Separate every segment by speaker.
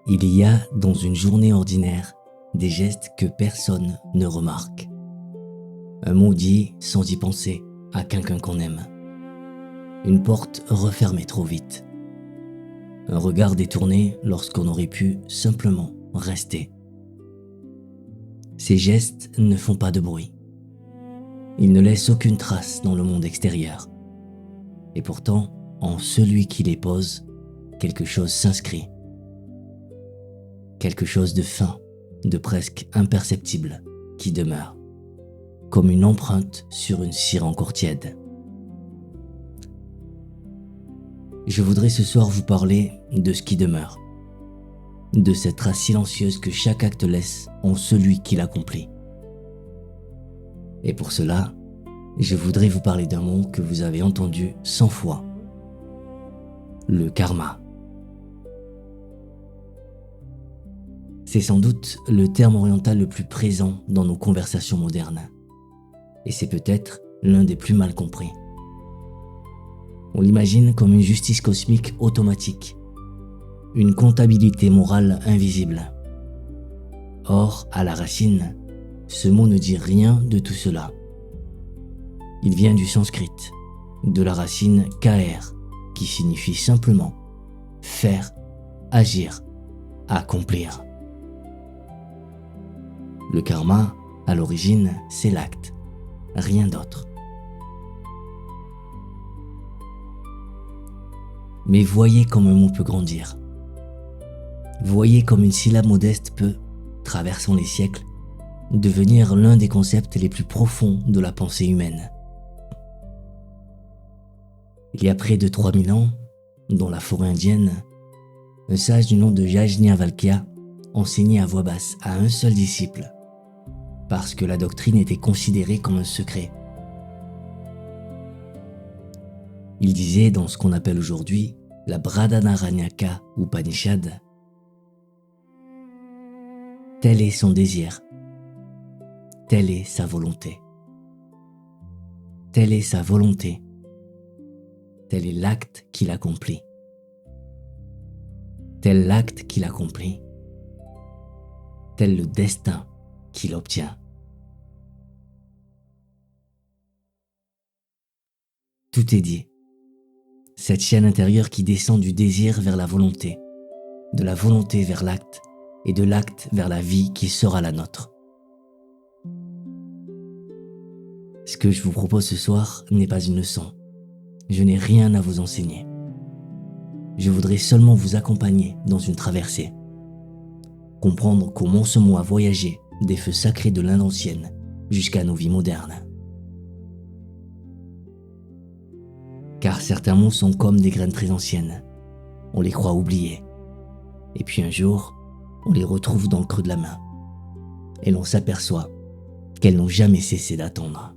Speaker 1: Il y a dans une journée ordinaire des gestes que personne ne remarque. Un mot dit sans y penser à quelqu'un qu'on aime. Une porte refermée trop vite. Un regard détourné lorsqu'on aurait pu simplement rester. Ces gestes ne font pas de bruit. Ils ne laissent aucune trace dans le monde extérieur. Et pourtant, en celui qui les pose, quelque chose s'inscrit. Quelque chose de fin, de presque imperceptible, qui demeure, comme une empreinte sur une cire encore tiède. Je voudrais ce soir vous parler de ce qui demeure, de cette trace silencieuse que chaque acte laisse en celui qui l'accomplit. Et pour cela, je voudrais vous parler d'un mot que vous avez entendu 100 fois. Le karma. C'est sans doute le terme oriental le plus présent dans nos conversations modernes. Et c'est peut-être l'un des plus mal compris. On l'imagine comme une justice cosmique automatique, une comptabilité morale invisible. Or, à la racine, ce mot ne dit rien de tout cela. Il vient du sanskrit, de la racine kr, qui signifie simplement faire, agir, accomplir. Le karma, à l'origine, c'est l'acte, rien d'autre. Mais voyez comme un mot peut grandir. Voyez comme une syllabe modeste peut, traversant les siècles, devenir l'un des concepts les plus profonds de la pensée humaine. Il y a près de 3000 ans, dans la forêt indienne, un sage du nom de Yajnavalkya enseignait à voix basse à un seul disciple, parce que la doctrine était considérée comme un secret. Il disait dans ce qu'on appelle aujourd'hui la Brihadaranyaka Upanishad, tel est son désir, telle est sa volonté. Telle est sa volonté, tel est l'acte qu'il accomplit. Tel l'acte qu'il accomplit, tel le destin qu'il obtient. Tout est dit. Cette chaîne intérieure qui descend du désir vers la volonté, de la volonté vers l'acte et de l'acte vers la vie qui sera la nôtre. Ce que je vous propose ce soir n'est pas une leçon. Je n'ai rien à vous enseigner. Je voudrais seulement vous accompagner dans une traversée. Comprendre comment ce mot a voyagé des feux sacrés de l'Inde ancienne jusqu'à nos vies modernes. Car certains mots sont comme des graines très anciennes. On les croit oubliés. Et puis un jour, on les retrouve dans le creux de la main. Et l'on s'aperçoit qu'elles n'ont jamais cessé d'attendre.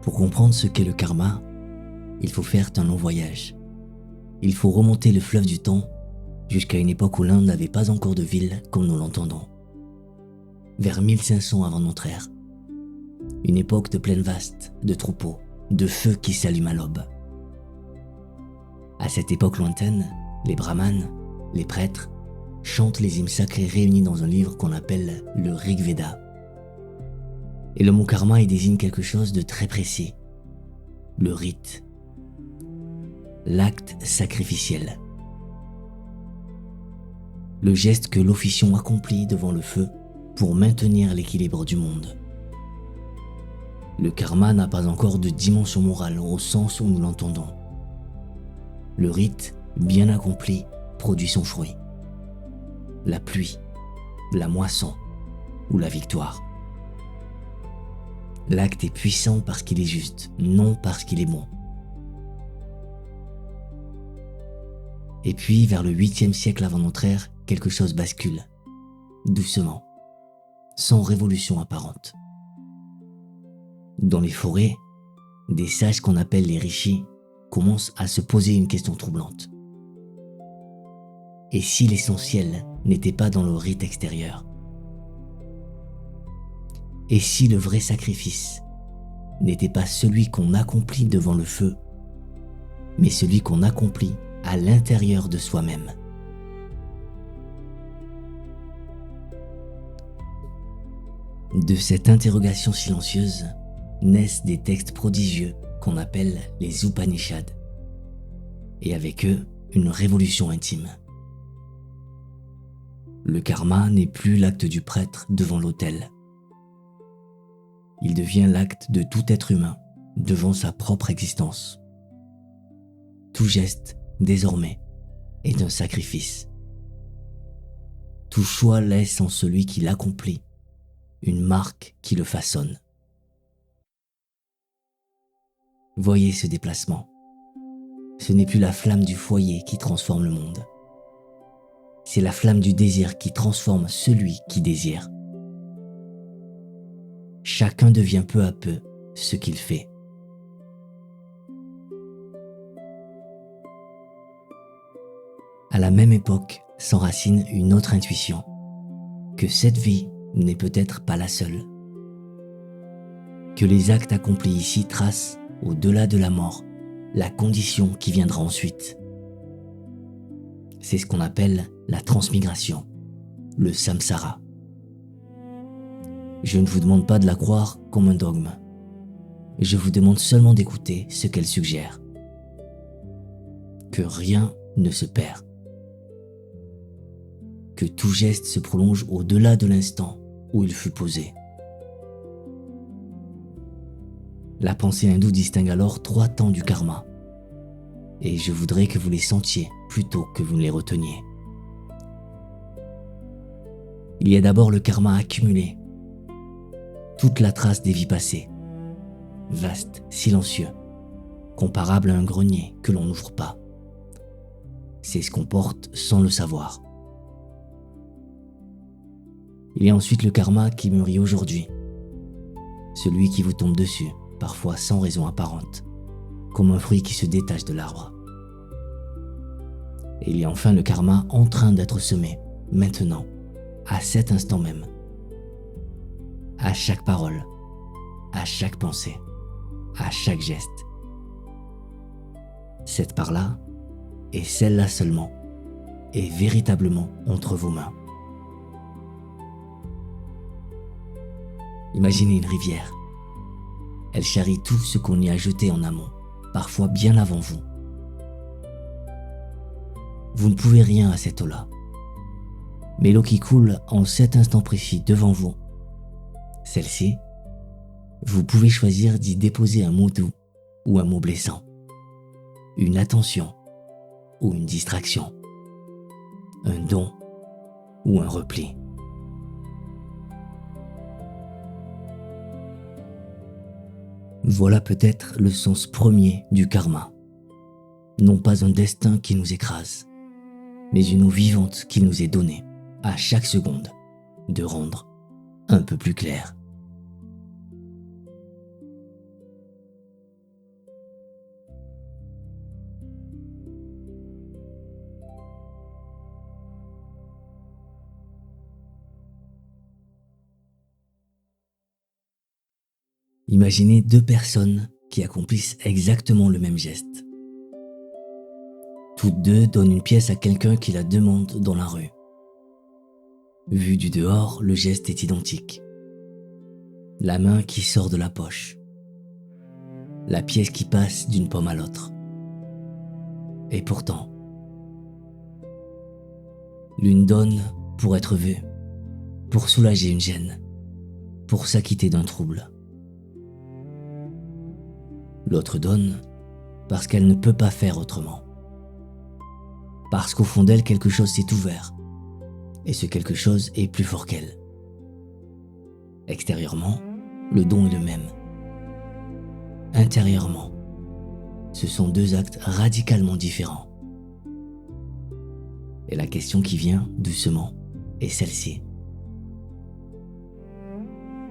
Speaker 1: Pour comprendre ce qu'est le karma, il faut faire un long voyage. Il faut remonter le fleuve du temps jusqu'à une époque où l'Inde n'avait pas encore de ville comme nous l'entendons. Vers 1500 avant notre ère. Une époque de plaine vaste, de troupeaux, de feux qui s'allument à l'aube. À cette époque lointaine, les brahmanes, les prêtres, chantent les hymnes sacrés réunis dans un livre qu'on appelle le Rig Veda. Et le mot karma y désigne quelque chose de très précis. Le rite. L'acte sacrificiel. Le geste que l'officiant accomplit devant le feu pour maintenir l'équilibre du monde. Le karma n'a pas encore de dimension morale au sens où nous l'entendons. Le rite, bien accompli, produit son fruit. La pluie, la moisson ou la victoire. L'acte est puissant parce qu'il est juste, non parce qu'il est bon. Et puis, vers le 8e siècle avant notre ère, quelque chose bascule, doucement, sans révolution apparente. Dans les forêts, des sages qu'on appelle les rishis commencent à se poser une question troublante. Et si l'essentiel n'était pas dans le rite extérieur? Et si le vrai sacrifice n'était pas celui qu'on accomplit devant le feu, mais celui qu'on accomplit à l'intérieur de soi-même? De cette interrogation silencieuse naissent des textes prodigieux qu'on appelle les Upanishads, et avec eux, une révolution intime. Le karma n'est plus l'acte du prêtre devant l'autel. Il devient l'acte de tout être humain devant sa propre existence. Tout geste, désormais, est un sacrifice. Tout choix laisse en celui qui l'accomplit une marque qui le façonne. Voyez ce déplacement. Ce n'est plus la flamme du foyer qui transforme le monde. C'est la flamme du désir qui transforme celui qui désire. Chacun devient peu à peu ce qu'il fait. À la même époque s'enracine une autre intuition, que cette vie n'est peut-être pas la seule, que les actes accomplis ici tracent, au-delà de la mort, la condition qui viendra ensuite. C'est ce qu'on appelle la transmigration, le samsara. Je ne vous demande pas de la croire comme un dogme. Je vous demande seulement d'écouter ce qu'elle suggère. Que rien ne se perd. Que tout geste se prolonge au-delà de l'instant où il fut posé. La pensée hindoue distingue alors 3 temps du karma, et je voudrais que vous les sentiez plutôt que vous ne les reteniez. Il y a d'abord le karma accumulé, toute la trace des vies passées, vaste, silencieux, comparable à un grenier que l'on n'ouvre pas. C'est ce qu'on porte sans le savoir. Il y a ensuite le karma qui mûrit aujourd'hui, celui qui vous tombe dessus, parfois sans raison apparente, comme un fruit qui se détache de l'arbre. Et il y a enfin le karma en train d'être semé, maintenant, à cet instant même, à chaque parole, à chaque pensée, à chaque geste. Cette part-là, et celle-là seulement, est véritablement entre vos mains. Imaginez une rivière. Elle charrie tout ce qu'on y a jeté en amont, parfois bien avant vous. Vous ne pouvez rien à cette eau-là. Mais l'eau qui coule en cet instant précis devant vous, celle-ci, vous pouvez choisir d'y déposer un mot doux ou un mot blessant, une attention ou une distraction, un don ou un repli. Voilà peut-être le sens premier du karma. Non pas un destin qui nous écrase, mais une eau vivante qui nous est donnée, à chaque seconde, de rendre un peu plus clair. Imaginez 2 personnes qui accomplissent exactement le même geste. Toutes 2 donnent une pièce à quelqu'un qui la demande dans la rue. Vu du dehors, le geste est identique. La main qui sort de la poche. La pièce qui passe d'une pomme à l'autre. Et pourtant, l'une donne pour être vue, pour soulager une gêne, pour s'acquitter d'un trouble. L'autre donne parce qu'elle ne peut pas faire autrement. Parce qu'au fond d'elle, quelque chose s'est ouvert, et ce quelque chose est plus fort qu'elle. Extérieurement, le don est le même. Intérieurement, ce sont 2 actes radicalement différents. Et la question qui vient doucement est celle-ci.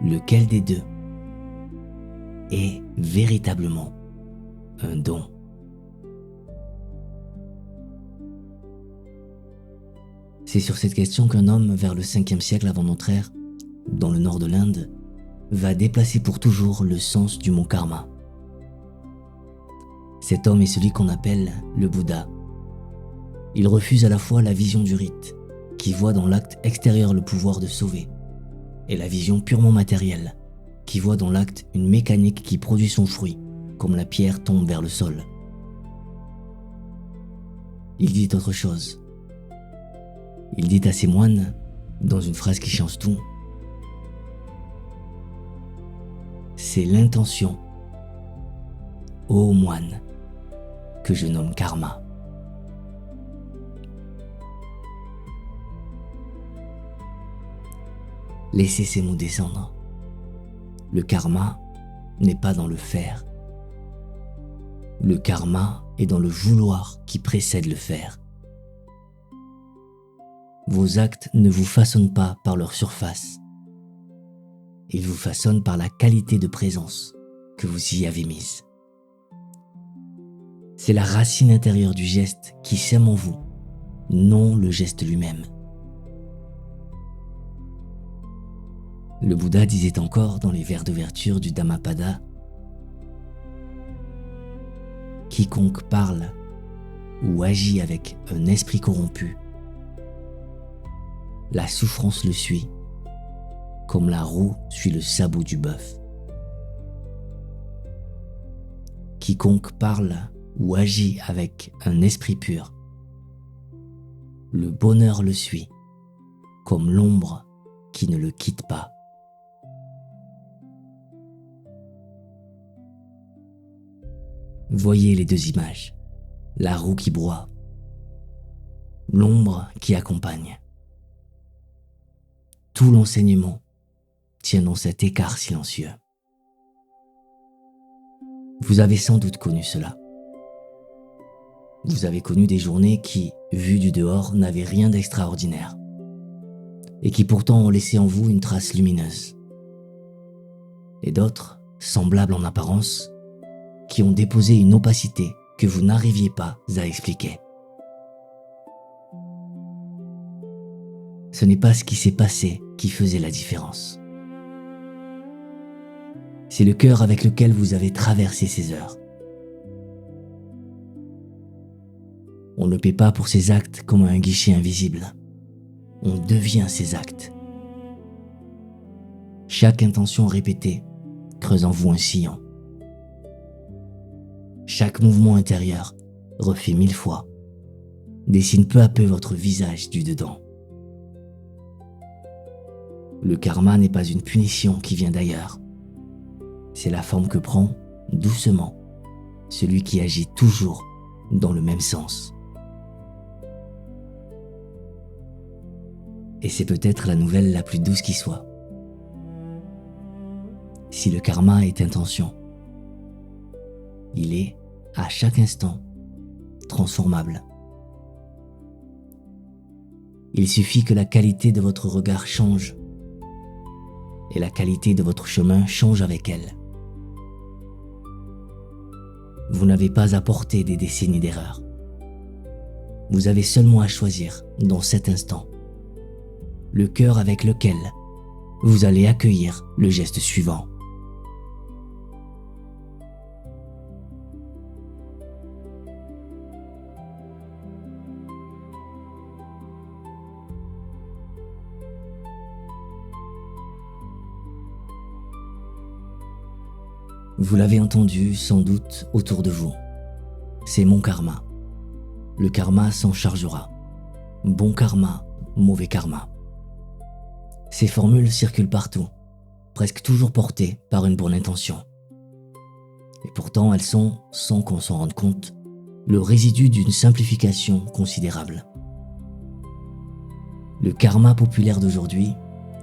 Speaker 1: Lequel des 2 est véritablement un don? C'est sur cette question qu'un homme, vers le 5e siècle avant notre ère, dans le nord de l'Inde, va déplacer pour toujours le sens du mot karma. Cet homme est celui qu'on appelle le Bouddha. Il refuse à la fois la vision du rite, qui voit dans l'acte extérieur le pouvoir de sauver, et la vision purement matérielle, qui voit dans l'acte une mécanique qui produit son fruit, comme la pierre tombe vers le sol. Il dit autre chose. Il dit à ses moines, dans une phrase qui change tout, « C'est l'intention, ô moine, que je nomme karma. » Laissez ces mots descendre. Le karma n'est pas dans le faire. Le karma est dans le vouloir qui précède le faire. Vos actes ne vous façonnent pas par leur surface. Ils vous façonnent par la qualité de présence que vous y avez mise. C'est la racine intérieure du geste qui sème en vous, non le geste lui-même. Le Bouddha disait encore dans les vers d'ouverture du Dhammapada, « Quiconque parle ou agit avec un esprit corrompu, la souffrance le suit, comme la roue suit le sabot du bœuf. Quiconque parle ou agit avec un esprit pur, le bonheur le suit, comme l'ombre qui ne le quitte pas. » Voyez les deux images, la roue qui broie, l'ombre qui accompagne. Tout l'enseignement tient dans cet écart silencieux. Vous avez sans doute connu cela. Vous avez connu des journées qui, vues du dehors, n'avaient rien d'extraordinaire et qui pourtant ont laissé en vous une trace lumineuse. Et d'autres, semblables en apparence, qui ont déposé une opacité que vous n'arriviez pas à expliquer. Ce n'est pas ce qui s'est passé qui faisait la différence. C'est le cœur avec lequel vous avez traversé ces heures. On ne paie pas pour ses actes comme à un guichet invisible. On devient ses actes. Chaque intention répétée creuse en vous un sillon. Chaque mouvement intérieur, refait 1000 fois, dessine peu à peu votre visage du dedans. Le karma n'est pas une punition qui vient d'ailleurs. C'est la forme que prend, doucement, celui qui agit toujours dans le même sens. Et c'est peut-être la nouvelle la plus douce qui soit. Si le karma est intention, il est, à chaque instant, transformable. Il suffit que la qualité de votre regard change, et la qualité de votre chemin change avec elle. Vous n'avez pas à porter des décennies d'erreurs. Vous avez seulement à choisir, dans cet instant, le cœur avec lequel vous allez accueillir le geste suivant. Vous l'avez entendu sans doute autour de vous. C'est mon karma. Le karma s'en chargera. Bon karma, mauvais karma. Ces formules circulent partout, presque toujours portées par une bonne intention. Et pourtant, elles sont, sans qu'on s'en rende compte, le résidu d'une simplification considérable. Le karma populaire d'aujourd'hui,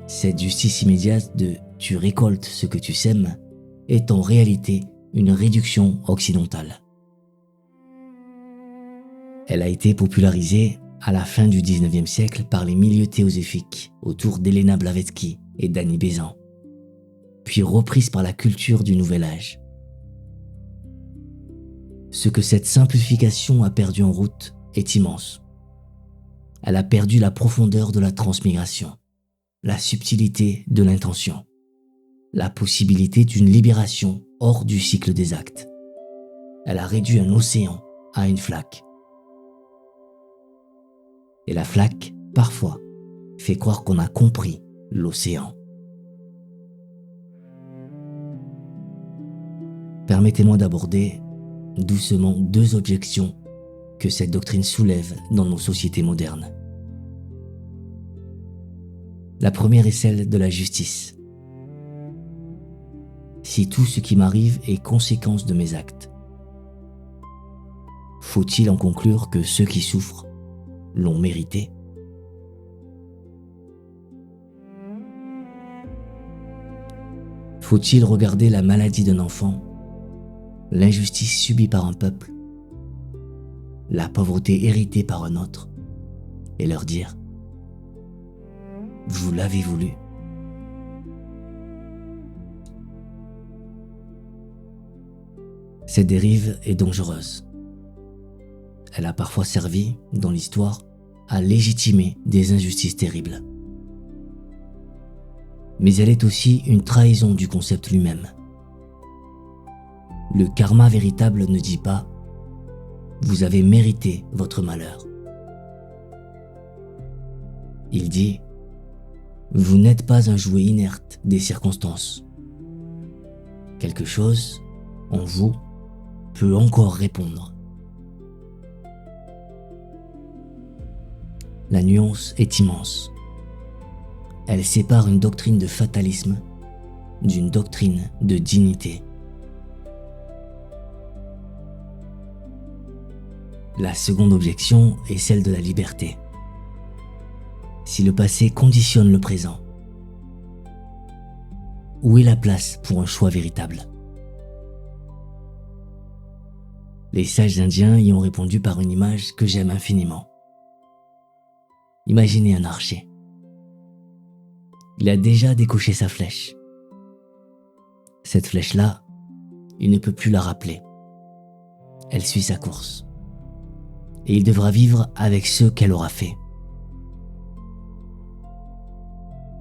Speaker 1: cette justice immédiate de « tu récoltes ce que tu sèmes », est en réalité une réduction occidentale. Elle a été popularisée à la fin du XIXe siècle par les milieux théosophiques autour d'Elena Blavatsky et d'Annie Besant, puis reprise par la culture du Nouvel Âge. Ce que cette simplification a perdu en route est immense. Elle a perdu la profondeur de la transmigration, la subtilité de l'intention, la possibilité d'une libération hors du cycle des actes. Elle a réduit un océan à une flaque. Et la flaque, parfois, fait croire qu'on a compris l'océan. Permettez-moi d'aborder doucement deux objections que cette doctrine soulève dans nos sociétés modernes. La première est celle de la justice. Si tout ce qui m'arrive est conséquence de mes actes, faut-il en conclure que ceux qui souffrent l'ont mérité? Faut-il regarder la maladie d'un enfant, l'injustice subie par un peuple, la pauvreté héritée par un autre, et leur dire « Vous l'avez voulu ». Cette dérive est dangereuse. Elle a parfois servi, dans l'histoire, à légitimer des injustices terribles. Mais elle est aussi une trahison du concept lui-même. Le karma véritable ne dit pas « Vous avez mérité votre malheur ». Il dit « Vous n'êtes pas un jouet inerte des circonstances. Quelque chose, en vous, peut encore répondre. » La nuance est immense. Elle sépare une doctrine de fatalisme d'une doctrine de dignité. La seconde objection est celle de la liberté. Si le passé conditionne le présent, où est la place pour un choix véritable? Les sages indiens y ont répondu par une image que j'aime infiniment. Imaginez un archer. Il a déjà décoché sa flèche. Cette flèche-là, il ne peut plus la rappeler. Elle suit sa course. Et il devra vivre avec ceux qu'elle aura fait.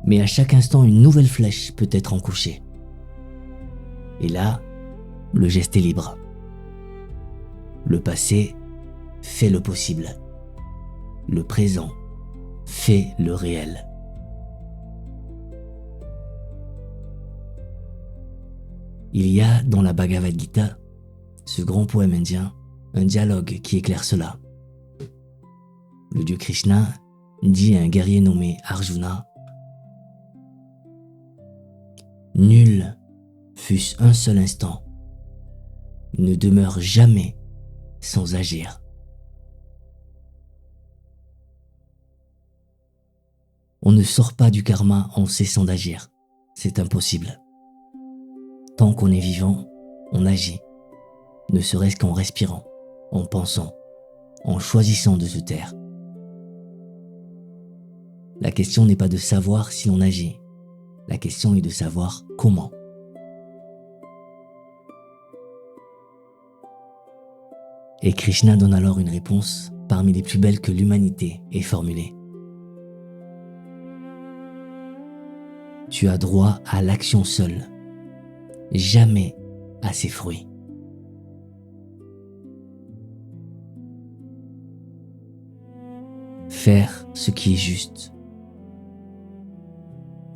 Speaker 1: Mais à chaque instant, une nouvelle flèche peut être encouchée. Et là, le geste est libre. Le passé fait le possible. Le présent fait le réel. Il y a dans la Bhagavad Gita, ce grand poème indien, un dialogue qui éclaire cela. Le dieu Krishna dit à un guerrier nommé Arjuna « Nul, fût-ce un seul instant, ne demeure jamais sans agir. » On ne sort pas du karma en cessant d'agir, c'est impossible. Tant qu'on est vivant, on agit, ne serait-ce qu'en respirant, en pensant, en choisissant de se taire. La question n'est pas de savoir si on agit, la question est de savoir comment. Et Krishna donne alors une réponse parmi les plus belles que l'humanité ait formulées. Tu as droit à l'action seule, jamais à ses fruits. Faire ce qui est juste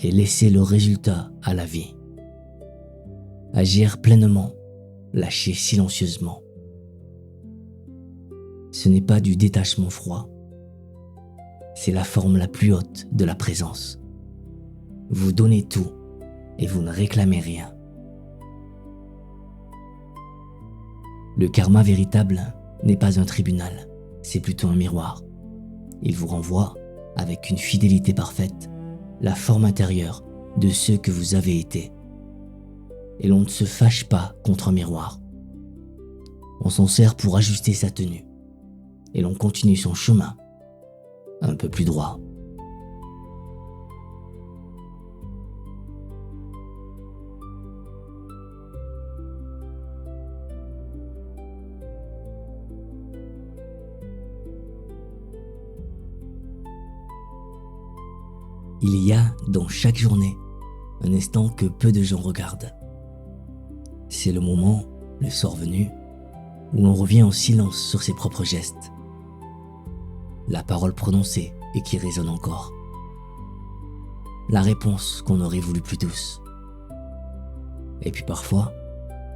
Speaker 1: et laisser le résultat à la vie. Agir pleinement, lâcher silencieusement. Ce n'est pas du détachement froid, c'est la forme la plus haute de la présence. Vous donnez tout et vous ne réclamez rien. Le karma véritable n'est pas un tribunal, c'est plutôt un miroir. Il vous renvoie, avec une fidélité parfaite, la forme intérieure de ce que vous avez été. Et l'on ne se fâche pas contre un miroir. On s'en sert pour ajuster sa tenue. Et l'on continue son chemin, un peu plus droit. Il y a dans chaque journée un instant que peu de gens regardent. C'est le moment, le soir venu, où l'on revient en silence sur ses propres gestes. La parole prononcée et qui résonne encore. La réponse qu'on aurait voulu plus douce. Et puis parfois,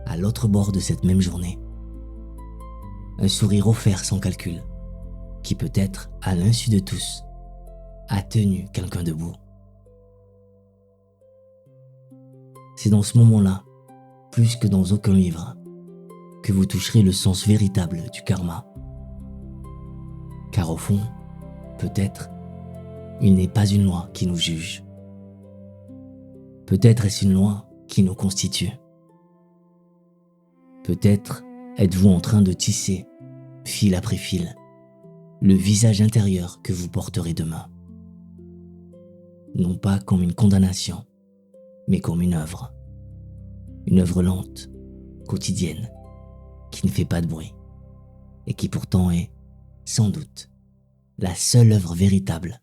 Speaker 1: à l'autre bord de cette même journée, un sourire offert sans calcul, qui peut-être, à l'insu de tous, a tenu quelqu'un debout. C'est dans ce moment-là, plus que dans aucun livre, que vous toucherez le sens véritable du karma. Car au fond, peut-être, il n'est pas une loi qui nous juge. Peut-être est-ce une loi qui nous constitue. Peut-être êtes-vous en train de tisser, fil après fil, le visage intérieur que vous porterez demain. Non pas comme une condamnation, mais comme une œuvre. Une œuvre lente, quotidienne, qui ne fait pas de bruit, et qui pourtant est, sans doute, la seule œuvre véritable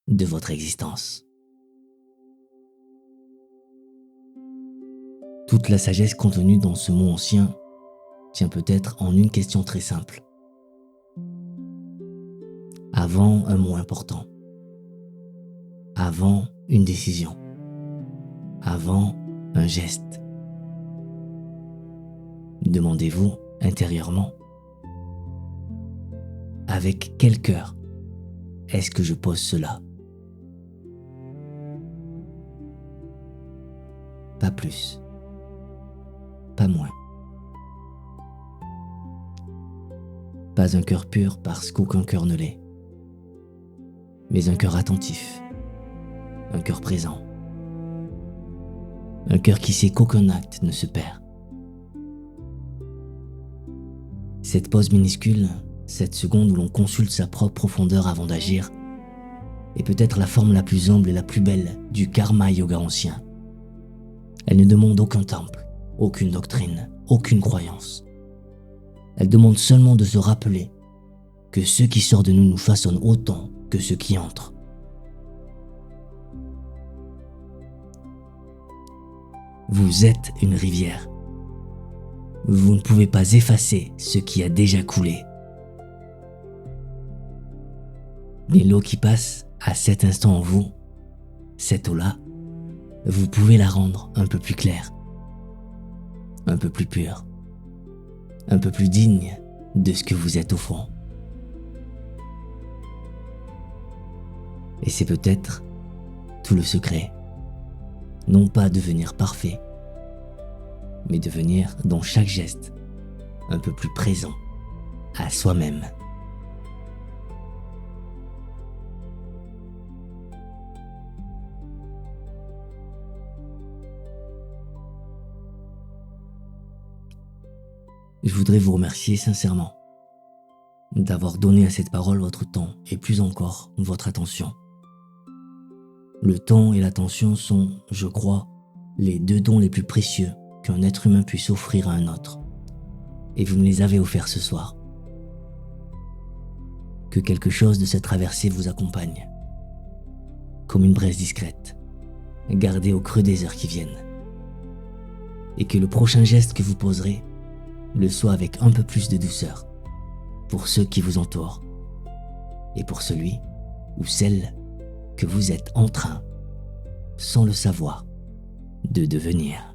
Speaker 1: de votre existence. Toute la sagesse contenue dans ce mot ancien tient peut-être en une question très simple. Avant un mot important, avant une décision, avant un geste, demandez-vous intérieurement, avec quel cœur est-ce que je pose cela? Pas plus, pas moins. Pas un cœur pur parce qu'aucun cœur ne l'est, mais un cœur attentif, un cœur présent, un cœur qui sait qu'aucun acte ne se perd. Cette pause minuscule, cette seconde où l'on consulte sa propre profondeur avant d'agir, est peut-être la forme la plus humble et la plus belle du karma yoga ancien. Elle ne demande aucun temple, aucune doctrine, aucune croyance. Elle demande seulement de se rappeler que ce qui sort de nous nous façonne autant que ce qui entre. Vous êtes une rivière. Vous ne pouvez pas effacer ce qui a déjà coulé. Mais l'eau qui passe à cet instant en vous, cette eau-là, vous pouvez la rendre un peu plus claire, un peu plus pure, un peu plus digne de ce que vous êtes au fond. Et c'est peut-être tout le secret, non pas devenir parfait, mais devenir dans chaque geste un peu plus présent à soi-même. Je voudrais vous remercier sincèrement d'avoir donné à cette parole votre temps et plus encore votre attention. Le temps et l'attention sont, je crois, les deux dons les plus précieux qu'un être humain puisse offrir à un autre. Et vous me les avez offerts ce soir. Que quelque chose de cette traversée vous accompagne, comme une braise discrète, gardée au creux des heures qui viennent. Et que le prochain geste que vous poserez le soit avec un peu plus de douceur pour ceux qui vous entourent et pour celui ou celle que vous êtes en train, sans le savoir, de devenir.